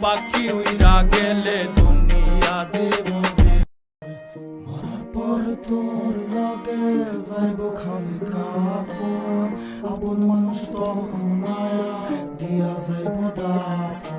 পাখি উইরা গেলে দুনিয়া দেব মরার পর তোর লাগে যাইব খালি কাফন আপন মানুষ তখন আয়া দিয়া যাইব দাফন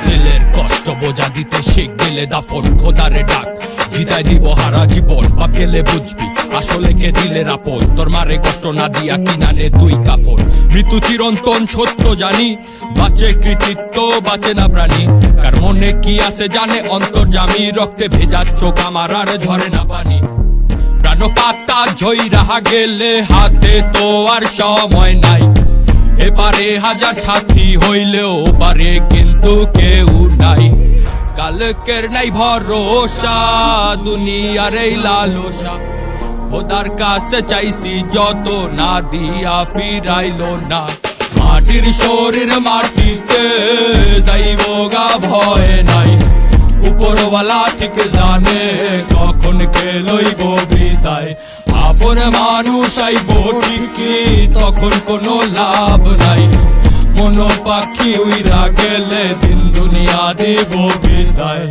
দিলের কষ্ট বোঝা দিতে শিখ দিলে দাফন খোদারে ডাক জিতাই দিব হারা জীবন বাপ গেলে বুঝবি আসলে কে দিলের আপন তোর মারে কষ্ট না দিয়া কিনানে তুই কাফন মৃত্যু চিরন্তন সত্য জানি বাঁচে কৃতিত্ব বাঁচে না প্রাণী কার মনে কি আছে জানে অন্তর্যামী রক্তে ভেজা চোখ আমার আর ঝরে না পানি প্রাণ পাতা জয় রাহা গেলে হাতে তো আর সময় নাই এবারে হাজার সাথী হইলেও পারে কিন্তু কেউ নাই কালকের নাই ভরসা দুনিয়ার এই লালসা খোদার কাছে চাইছি যত না দিয়া ফিরাইলো না মাটির শরীর মাটিতে যাইব গা ভয় নাই উপরওয়ালা ঠিক জানে কখন কে লইব বিদায় আপন মানুষ আইব ঠিকই তখন কোনো লাভ নাই মন পাখি উইরা গেলে দিন দুনিয়া দেব বিদায়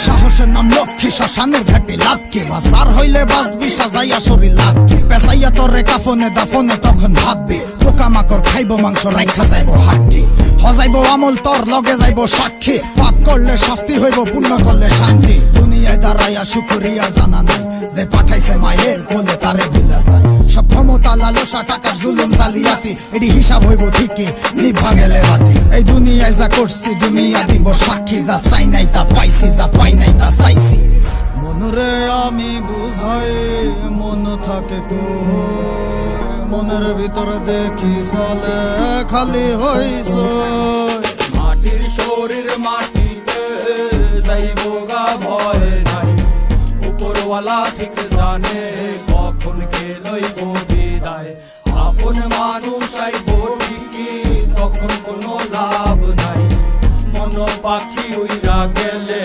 সাহসের নাম লক্ষ্মী শ্মশানের ঘাটে লাভকে বাসার হইলে বাঁচবি সাজাইয়া শরীর লাভকে পেঁচাইয়া তোরে কাফনে দাফনে তখন ভাববি পোকামাকড় খাইব মাংস রাইখা যাইব হাড্ডি হজাইব আমল তোর লগে যাইব সাক্ষী পাপ করলে শাস্তি হইব পুণ্য করলে শান্তি দুনিয়ায় দাঁড়াইয়া শুকরিয়া জানা নাই যে পাঠাইছে মায়ের বলে তারে ভুলা যায় সব ক্ষমতা লালসা টাকার জুলুম জালিয়াতি এটি হিসাব হইব ঠিকই নিভা গেলে বাতি এই দুনিয়ায় যা করছি দুনিয়া দিব সাক্ষী যা চাই নাই তা পাইছি যা পাই নাই তা চাইছি মনরে আমি বুঝাই মন থাকে মনের ভিতরে দেখি চলে খালি হইছ মাটির শরীর মাটিতে যাইব গা ভয় নাই উপরওয়ালা ঠিক জানে কখন কে লইব বিদায় আপন মানুষ আইব ঠিকই তখন কোনো লাভ নাই মন পাখি উইরা গেলে